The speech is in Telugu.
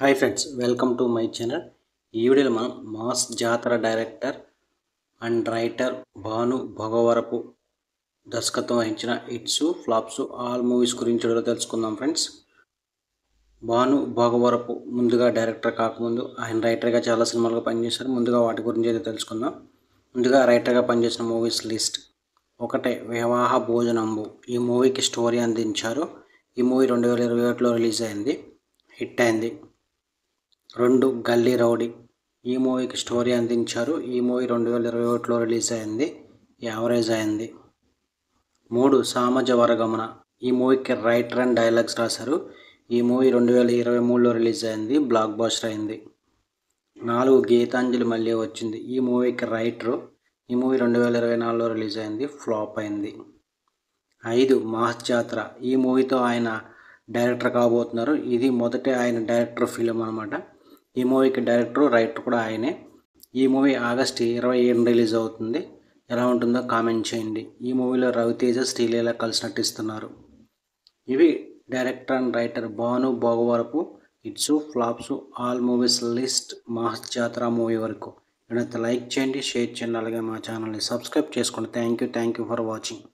Hi friends, welcome to my channel. ఈ వీడియోలో మనం మాస్ జాతర director and writer Bhanu Bhogavarapu దర్శకత్వం వహించిన హిట్స్ ఫ్లాప్స్ ఆల్ మూవీస్ గురించి తెలుసుకుందాం ఫ్రెండ్స్. భాను భోగవరపు ముందుగా డైరెక్టర్ కాకముందు ఆయన రైటర్గా చాలా సినిమాలుగా పనిచేశారు. ముందుగా వాటి గురించి అయితే తెలుసుకుందాం. ముందుగా రైటర్గా పనిచేసిన మూవీస్ లిస్ట్. ఒకటే వివాహ భోజనంబు. ఈ మూవీకి స్టోరీ అందించారు. ఈ మూవీ 2021లో రిలీజ్ అయింది, హిట్ అయింది. 2 గల్లీ రౌడీ. ఈ మూవీకి స్టోరీ అందించారు. ఈ మూవీ 2021లో రిలీజ్ అయింది, యావరేజ్ అయింది. 3 సామాజ వర్గమన. ఈ మూవీకి రైటర్ అండ్ డైలాగ్స్ రాశారు. ఈ మూవీ 2023లో రిలీజ్ అయింది, బ్లాక్ బస్టర్ అయింది. 4 గీతాంజలి మళ్ళీ వచ్చింది. ఈ మూవీకి రైటరు. ఈ మూవీ 2024లో రిలీజ్ అయింది, ఫ్లాప్ అయింది. 5 మాస్ జాతర. ఈ మూవీతో ఆయన డైరెక్టర్ కాబోతున్నారు. ఇది మొదటి ఆయన డైరెక్టర్ ఫిలిం అనమాట. ఈ మూవీకి డైరెక్టర్, రైటర్ కూడా ఆయనే. ఈ మూవీ ఆగస్టు 27 రిలీజ్ అవుతుంది. ఎలా ఉంటుందో కామెంట్ చేయండి. ఈ మూవీలో రవితేజ, శ్రీలీల కలిసి నటిస్తున్నారు. ఇవి director and writer Bhanu Bhogavarapu hits flops all movies list mass జాతర మూవీ వరకు. లైక్ చేయండి, షేర్ చేయండి, అలాగే మా ఛానల్ని సబ్స్క్రైబ్ చేసుకోండి. Thank you for watching.